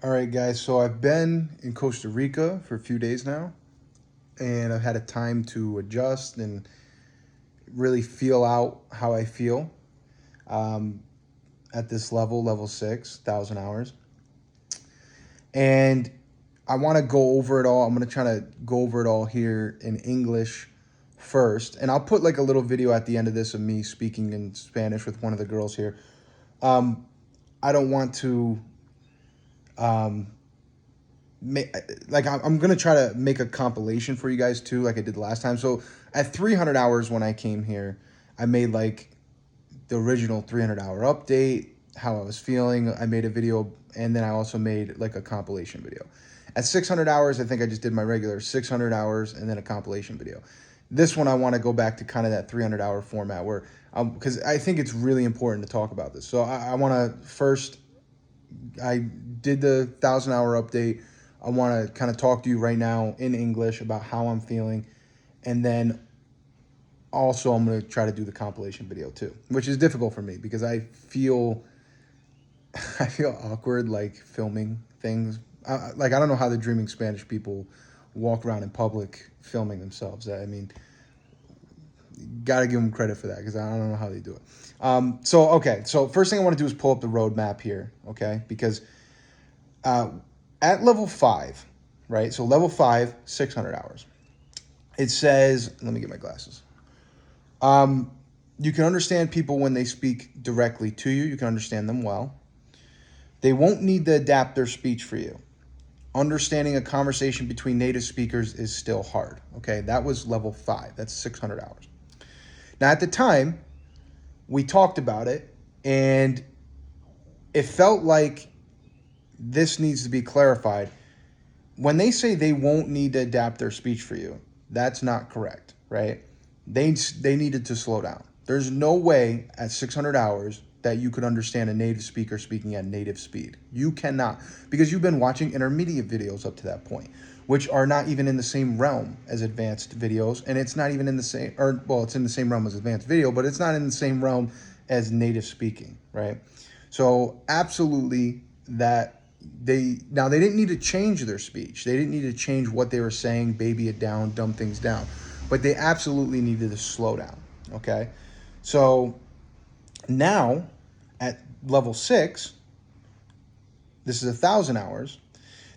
All right, guys. So I've been in Costa Rica for a few days now, and I've had a time to adjust and really feel out how I feel um, at this level, level 6, 1,000 hours. And I want to go over it all. I'm going to try to go over it all here in English first. And I'll put like a little video at the end of this of me speaking in Spanish with one of the girls here. Um, I don't want to um, I'm gonna try to make a compilation for you guys too, like I did last time. So at 300 hours when I came here, I made like the original 300-hour update, how I was feeling. I made a video, and then I also made like a compilation video. At 600 hours, I think I just did my regular 600 hours and then a compilation video. This one I want to go back to kind of that 300-hour format where, because I think it's really important to talk about this. So I want to first, I did the 1,000-hour update. I want to kind of talk to you right now in English about how I'm feeling. And then also I'm going to try to do the compilation video too, which is difficult for me because I feel I feel awkward like filming things. Like I don't know how the Dreaming Spanish people walk around in public filming themselves. I mean, got to give them credit for that because I don't know how they do it. So first thing I want to do is pull up the roadmap here, okay? Because uh, at level 5, right? So level 5, 600 hours. It says, let me get my glasses. You can understand people when they speak directly to you. You can understand them well. They won't need to adapt their speech for you. Understanding a conversation between native speakers is still hard. Okay, that was level 5. That's 600 hours. Now, at the time, we talked about it, and it felt like this needs to be clarified. When they say they won't need to adapt their speech for you, that's not correct, right? They needed to slow down. There's no way at 600 hours that you could understand a native speaker speaking at native speed. You cannot, because you've been watching intermediate videos up to that point, which are not even in the same realm as advanced videos, and it's not even in the same, or well, it's in the same realm as advanced video, but it's not in the same realm as native speaking, right? So absolutely that they didn't need to change their speech. They didn't need to change what they were saying, baby it down, dumb things down, but they absolutely needed to slow down. Okay, so now at level 6, this is 1,000 hours.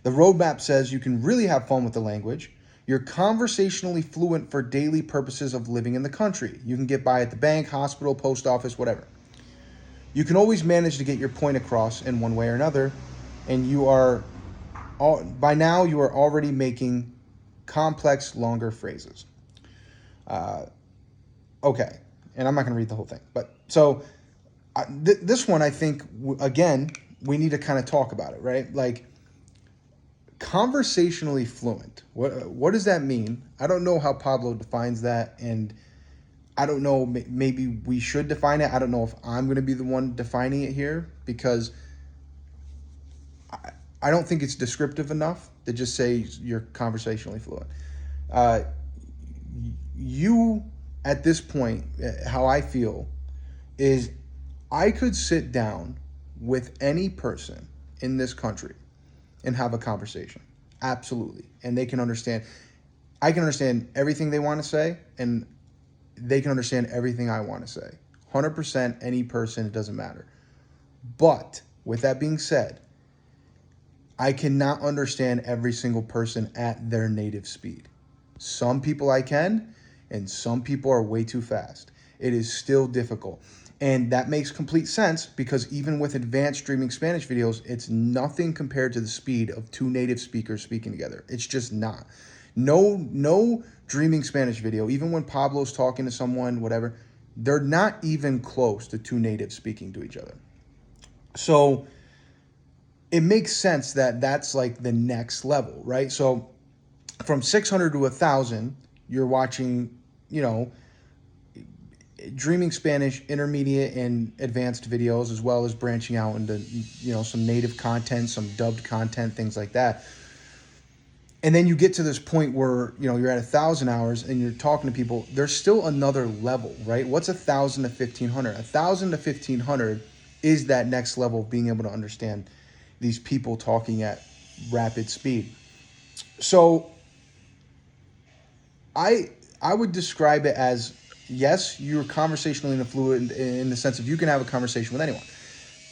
The roadmap says you can really have fun with the language. You're conversationally fluent for daily purposes of living in the country. You can get by at the bank, hospital, post office, whatever. You can always manage to get your point across in one way or another, and by now you are already making complex, longer phrases. Okay, and I'm not going to read the whole thing, but so this one I think again we need to kind of talk about it, right? Like conversationally fluent. What does that mean? I don't know how Pablo defines that, and I don't know. Maybe we should define it. I don't know if I'm going to be the one defining it here because I don't think it's descriptive enough to just say you're conversationally fluent. Uh, you, at this point, how I feel is I could sit down with any person in this country and have a conversation. Absolutely. And they can understand. I can understand everything they want to say, and they can understand everything I want to say. 100% any person, it doesn't matter. But with that being said, I cannot understand every single person at their native speed. Some people I can, and some people are way too fast. It is still difficult. And that makes complete sense because even with advanced streaming Spanish videos, it's nothing compared to the speed of two native speakers speaking together. It's just not. No dreaming Spanish video, even when Pablo's talking to someone, whatever, they're not even close to two natives speaking to each other. So it makes sense that that's like the next level, right? So from 600 to 1,000, you're watching, Dreaming Spanish intermediate and advanced videos, as well as branching out into, some native content, some dubbed content, things like that. And then you get to this point where, you're at 1,000 hours and you're talking to people. There's still another level, right? What's 1,000 to 1,500? 1,000 to 1,500 is that next level of being able to understand these people talking at rapid speed. So I I would describe it as, yes, you're conversationally fluent in the sense of you can have a conversation with anyone.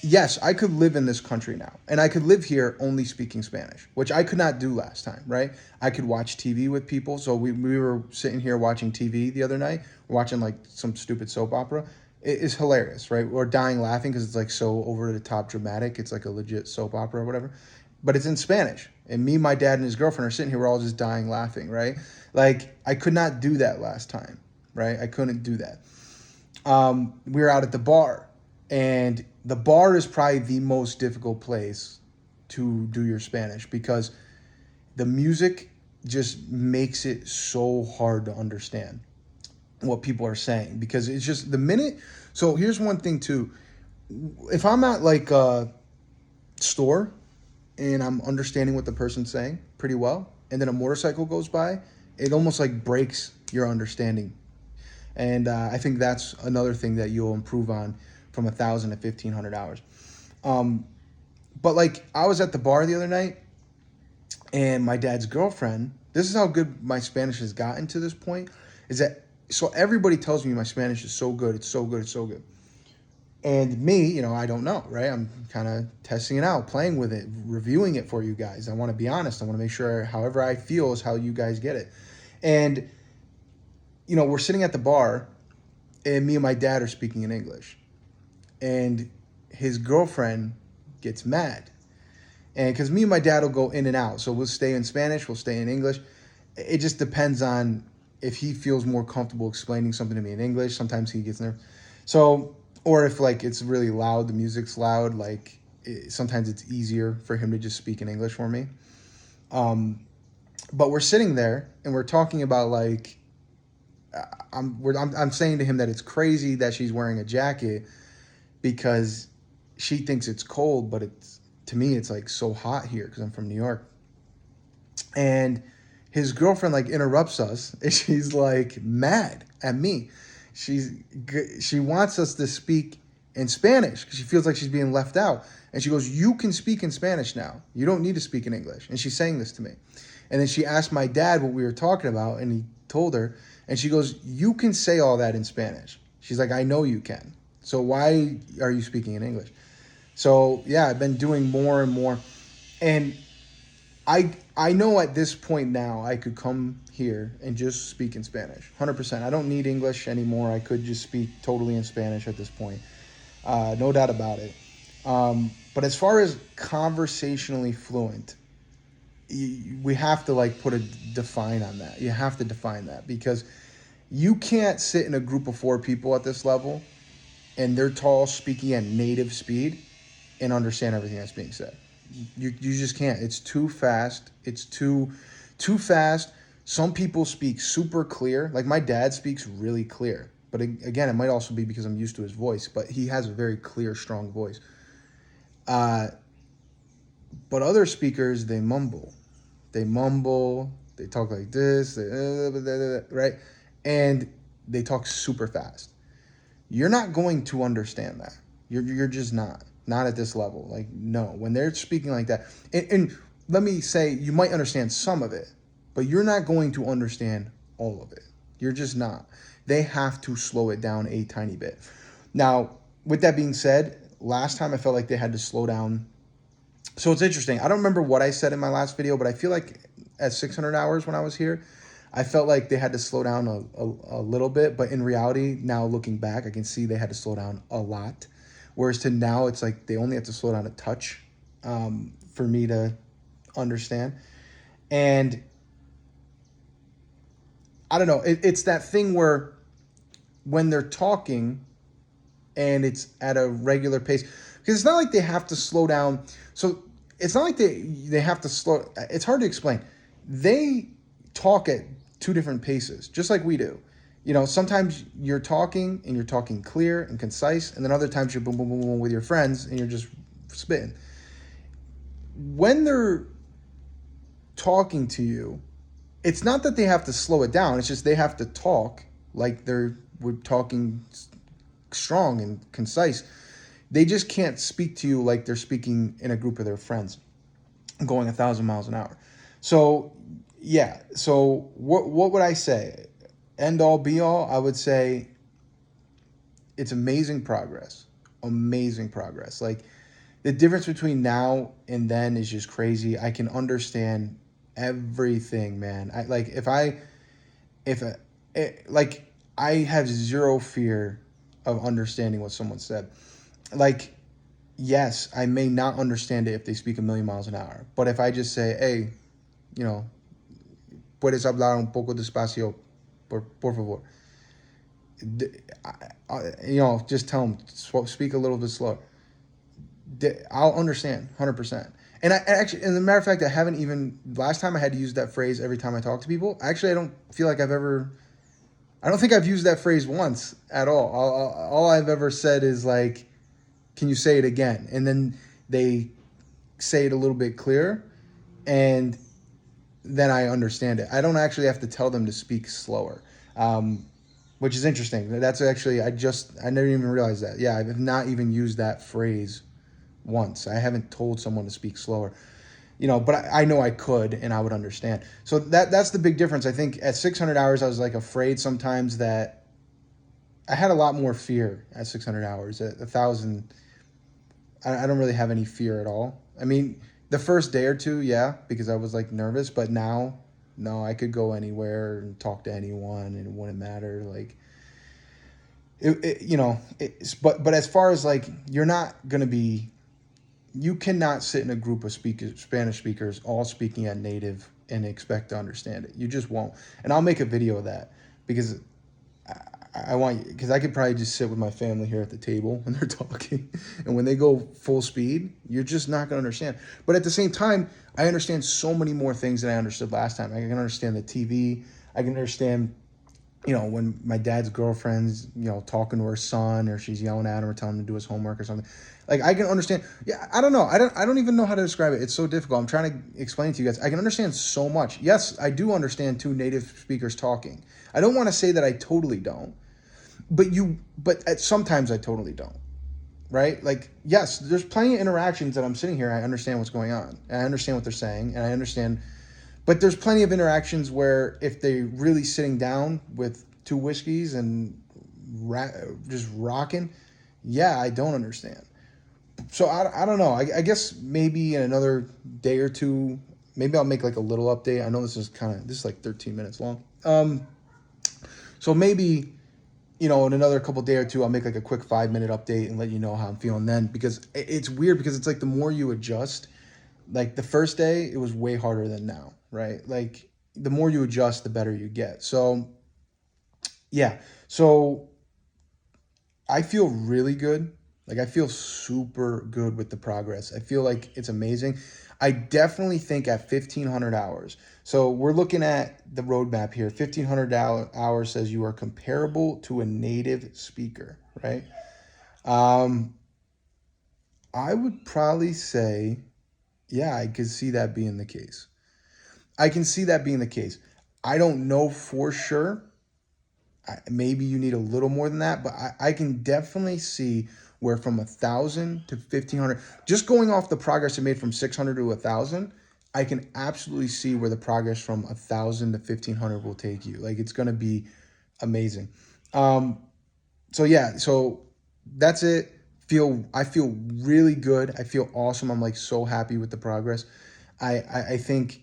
Yes, I could live in this country now, and I could live here only speaking Spanish, which I could not do last time, right? I could watch TV with people. So we were sitting here watching TV the other night, watching like some stupid soap opera. It is hilarious, right? Or dying laughing because it's like so over the top dramatic. It's like a legit soap opera or whatever. But it's in Spanish. And me, my dad, and his girlfriend are sitting here. We're all just dying laughing, right? Like, I could not do that last time, right? I couldn't do that. We were out at the bar, and the bar is probably the most difficult place to do your Spanish because the music just makes it so hard to understand what people are saying, because it's just the minute. So here's one thing too. If I'm at like a store and I'm understanding what the person's saying pretty well, and then a motorcycle goes by, it almost like breaks your understanding. And I think that's another thing that you'll improve on from 1,000 to 1,500 hours. But like, I was at the bar the other night, and my dad's girlfriend. This is how good my Spanish has gotten to this point. Is that so? Everybody tells me my Spanish is so good. It's so good. It's so good. And me, I don't know, right? I'm kind of testing it out, playing with it, reviewing it for you guys. I want to be honest. I want to make sure however I feel is how you guys get it. And, we're sitting at the bar, and me and my dad are speaking in English. And his girlfriend gets mad. And because me and my dad will go in and out. So we'll stay in Spanish, we'll stay in English. It just depends on if he feels more comfortable explaining something to me in English. Sometimes he gets nervous. So, or if like it's really loud, the music's loud, like sometimes it's easier for him to just speak in English for me. But we're sitting there and we're talking about like, I'm saying to him that it's crazy that she's wearing a jacket because she thinks it's cold, but to me it's like so hot here because I'm from New York. And his girlfriend like interrupts us, and she's like mad at me. She wants us to speak in Spanish because she feels like she's being left out. And she goes, "You can speak in Spanish now. You don't need to speak in English." And she's saying this to me. And then she asked my dad what we were talking about, and he told her. And she goes, "You can say all that in Spanish." She's like, "I know you can. So why are you speaking in English?" So yeah, I've been doing more and more. And I know at this point now I could come here and just speak in Spanish, 100%. I don't need English anymore. I could just speak totally in Spanish at this point. No doubt about it. But as far as conversationally fluent, we have to like put a define on that. You have to define that because you can't sit in a group of 4 people at this level and they're tall speaking at native speed and understand everything that's being said. You just can't. It's too fast. It's too fast. Some people speak super clear. Like my dad speaks really clear. But again, it might also be because I'm used to his voice. But he has a very clear, strong voice. But other speakers, they mumble. They talk like this, right? And they talk super fast. You're not going to understand that. You're just not. Not at this level. Like, no. When they're speaking like that, and let me say, you might understand some of it, but you're not going to understand all of it. You're just not. They have to slow it down a tiny bit. Now, with that being said, last time I felt like they had to slow down. So it's interesting. I don't remember what I said in my last video, but I feel like at 600 hours when I was here, I felt like they had to slow down a little bit. But in reality, now looking back, I can see they had to slow down a lot. Whereas to now, it's like they only have to slow down a touch for me to understand. And I don't know. It's that thing where when they're talking and it's at a regular pace, because it's not like they have to slow down. So it's not like they have to slow. It's hard to explain. They talk at 2 different paces, just like we do. Sometimes you're talking and you're talking clear and concise, and then other times you're boom, boom, boom, boom with your friends and you're just spitting. When they're talking to you, it's not that they have to slow it down. It's just they have to talk like we're talking strong and concise. They just can't speak to you like they're speaking in a group of their friends going 1,000 miles an hour. So yeah, so what would I say? End all be all, I would say it's amazing progress. Amazing progress. Like the difference between now and then is just crazy. I can understand everything, man. I like if a, like I have zero fear of understanding what someone said. Like yes, I may not understand it if they speak a million miles an hour, but if I just say, "Hey, you know, puedes hablar un poco despacio, por favor," you know, just tell them speak a little bit slower. I'll understand 100%. And I actually, as a matter of fact, I haven't even. Last time I had to use that phrase every time I talk to people. Actually, I don't feel like I've ever. I don't think I've used that phrase once at all. All I've ever said is like, "Can you say it again?" And then they say it a little bit clearer, and then I understand it. I don't actually have to tell them to speak slower, which is interesting. That's actually I never even realized that. Yeah, I've not even used that phrase once. I haven't told someone to speak slower, you know, but I know I could and I would understand. So that's the big difference. I think at 600 hours, I was like afraid sometimes that I had a lot more fear at 600 hours. At 1,000, I don't really have any fear at all. I mean, the first day or two, yeah, because I was like nervous, but now, no, I could go anywhere and talk to anyone and it wouldn't matter. Like, you know, but as far as like, you're not going to be, you cannot sit in a group of speakers, Spanish speakers, all speaking at native and expect to understand it. You just won't. And I'll make a video of that because I want, because I could probably just sit with my family here at the table when they're talking, and when they go full speed, you're just not going to understand. But at the same time, I understand so many more things than I understood last time. I can understand the TV. I can understand, you know, when my dad's girlfriend's, you know, talking to her son, or she's yelling at him or telling him to do his homework or something. Like I can understand. Yeah, I don't know. I don't even know how to describe it. It's so difficult. I'm trying to explain it to you guys. I can understand so much. Yes, I do understand two native speakers talking. I don't want to say that I totally don't. But sometimes I totally don't, right? Like, yes, there's plenty of interactions that I'm sitting here, I understand what's going on, and I understand what they're saying, and I understand, but there's plenty of interactions where if they're really sitting down with two whiskeys and just rocking, yeah, I don't understand. So I don't know. I guess maybe in another day or two, maybe I'll make like a little update. I know this is like 13 minutes long. So maybe, you know, in another couple day or two, I'll make like a quick 5-minute update and let you know how I'm feeling then. Because it's weird, because it's like the more you adjust, like the first day, it was way harder than now, right? Like the more you adjust, the better you get. So yeah, so I feel really good. Like I feel super good with the progress. I feel like it's amazing. I definitely think at 1,500 hours. So we're looking at the roadmap here. 1,500 hours says you are comparable to a native speaker, right? Um, I would probably say, yeah, I could see that being the case. I can see that being the case. I don't know for sure. Maybe you need a little more than that, but I can definitely see where from 1,000 to 1,500, just going off the progress I made from 600 to 1,000, I can absolutely see where the progress from 1,000 to 1,500 will take you. Like it's going to be amazing. Um, so yeah, so that's it. I feel really good. I feel awesome. I'm like so happy with the progress. I think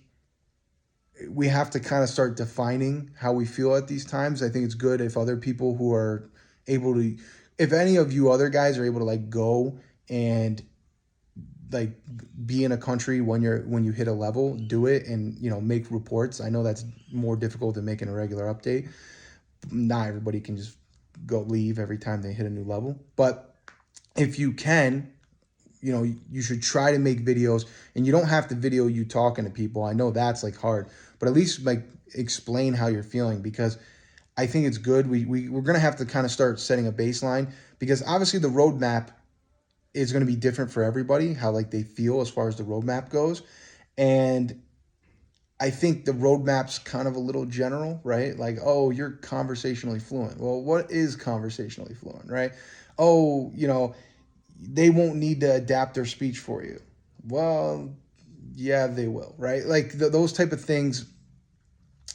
we have to kind of start defining how we feel at these times. I think it's good if other people who are able to, if any of you other guys are able to like go and like be in a country when you hit a level, do it and, you know, make reports. I know that's more difficult than making a regular update. Not everybody can just go leave every time they hit a new level, but if you can, you know, you should try to make videos, and you don't have to video you talking to people. I know that's like hard, but at least like explain how you're feeling, because I think it's good. We're going to have to kind of start setting a baseline, because obviously the roadmap is going to be different for everybody, how like they feel as far as the roadmap goes. And I think the roadmap's kind of a little general, right? Like, oh, you're conversationally fluent. Well, what is conversationally fluent, right? Oh, you know, they won't need to adapt their speech for you. Well, yeah, they will, right? Like those type of things,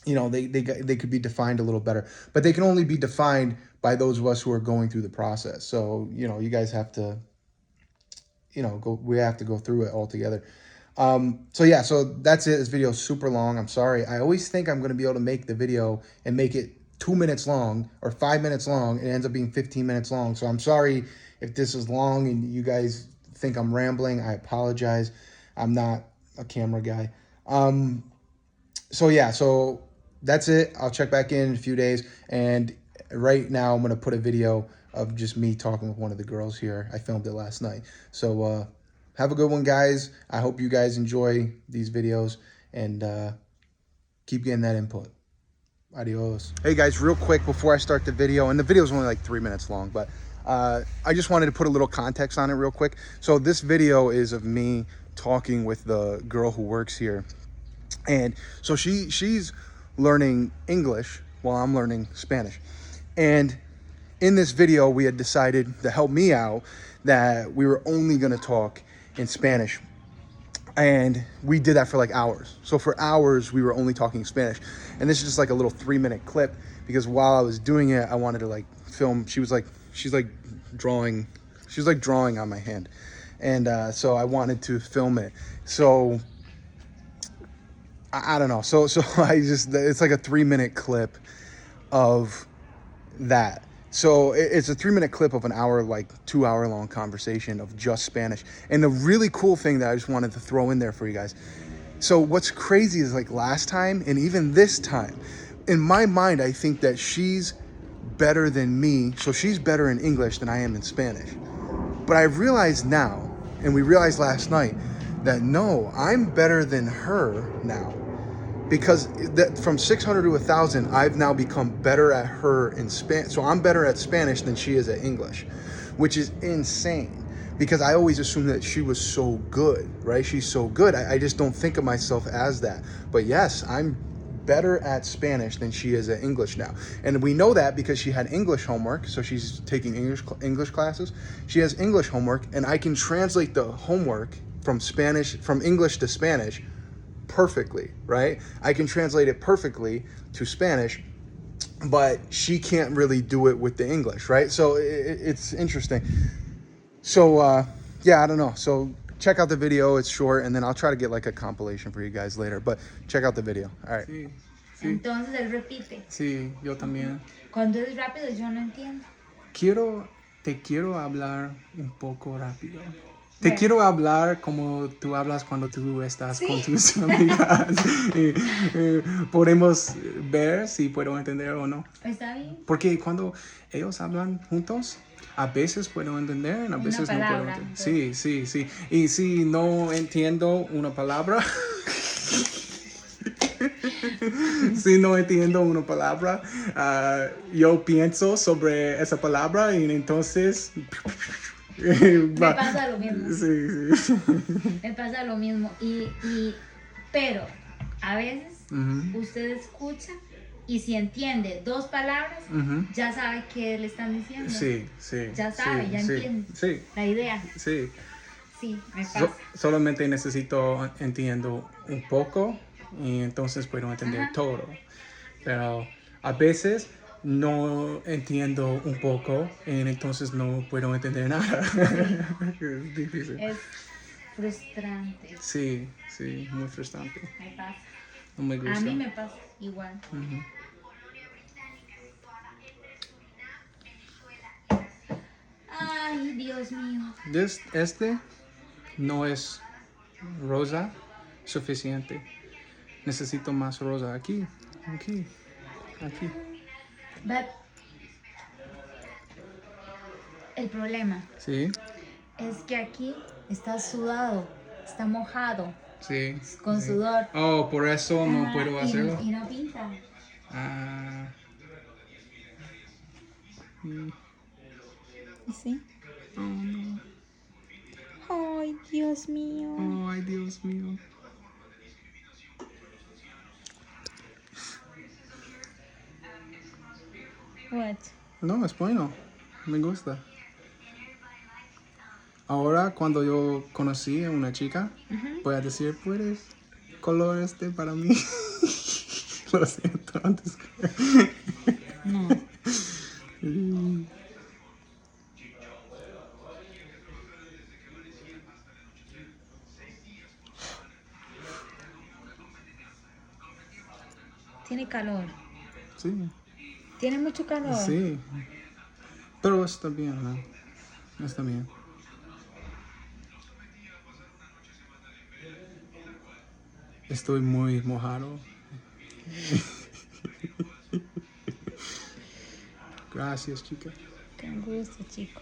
you know, they could be defined a little better, but they can only be defined by those of us who are going through the process. So, you know, you guys have to, you know, we have to go through it all together. So yeah, so that's it. This video is super long. I'm sorry. I always think I'm going to be able to make the video and make it 2 minutes long or 5 minutes long. It ends up being 15 minutes long. So I'm sorry if this is long and you guys think I'm rambling. I apologize. I'm not a camera guy. So yeah, so that's it. I'll check back in a few days. And right now I'm going to put a video of just me talking with one of the girls here. I filmed it last night. So have a good one, guys. I hope you guys enjoy these videos and keep getting that input. Adios. Hey guys, real quick before I start the video, and the video is only like 3 minutes long, but I just wanted to put a little context on it real quick. So this video is of me talking with the girl who works here. And so she's learning English while I'm learning Spanish. And in this video, we had decided to help me out that we were only going to talk in Spanish. And we did that for like hours. So for hours, we were only talking Spanish. And this is just like a little 3-minute clip because while I was doing it, I wanted to like film. She's like drawing on my hand. And so I wanted to film it. So I don't know. So it's like a 3-minute clip of that. So it's a 3-minute clip of an hour, like 2 hour long conversation of just Spanish. And the really cool thing that I just wanted to throw in there for you guys. So what's crazy is like last time and even this time, in my mind, I think that she's better than me. So she's better in English than I am in Spanish. But I realized now, and we realized last night, that no, I'm better than her now. Because from 600 to 1,000, I've now become better at her in Spanish. So I'm better at Spanish than she is at English, which is insane. Because I always assumed that she was so good, right? She's so good. I just don't think of myself as that. But yes, I'm better at Spanish than she is at English now. And we know that because she had English homework. So she's taking English classes. She has English homework, and I can translate the homework from English to Spanish perfectly, right? I can translate it perfectly to Spanish, but she can't really do it with the English, right? So it's interesting. So yeah, I don't know. So check out the video. It's short, and then I'll try to get like a compilation for you guys later. But check out the video. All right. Sí, sí. Entonces él repite. Sí, yo también. Cuando es rápido yo no entiendo. Te quiero hablar un poco rápido. Te Bueno. quiero hablar como tú hablas cuando tú estás con tus amigas. Podemos ver si puedo entender o no. ¿Está bien? Porque cuando ellos hablan juntos, a veces puedo entender, a veces no puedo palabra, entender. pues. Sí. Y si no entiendo una palabra, yo pienso sobre esa palabra y entonces... Me pasa lo mismo. Sí. Me pasa lo mismo. Pero a veces usted escucha y si entiende 2 palabras, ya sabe qué le están diciendo. Sí. Ya sabe, ya entiende. Sí. La idea. Sí. Sí, me pasa. Solamente necesito entiendo un poco y entonces puedo entender todo. Pero a veces no entiendo un poco y entonces no puedo entender nada. Es difícil. Es frustrante. Sí, muy frustrante. Me pasa. No me gusta. A mí me pasa igual. Ay, Dios mío. Este no es rosa suficiente. Necesito más rosa aquí. But el problema Sí. es que aquí está sudado, está mojado, Sí. con sudor. Oh, por eso no Ah, puedo hacerlo. Y no pinta. Ah. ¿Y sí? Oh, no. Ay, Dios mío. Oh, ay, Dios mío. What? No, es bueno. Me gusta. ahora cuando yo conocí a una chica, voy a decir, ¿puedes color para mí? Lo siento, antes. No. Tiene calor. Sí, Tiene mucho calor. sí. Pero está bien, ¿no? Está bien. Estoy muy mojado. Gracias, chica. Con gusto, chico.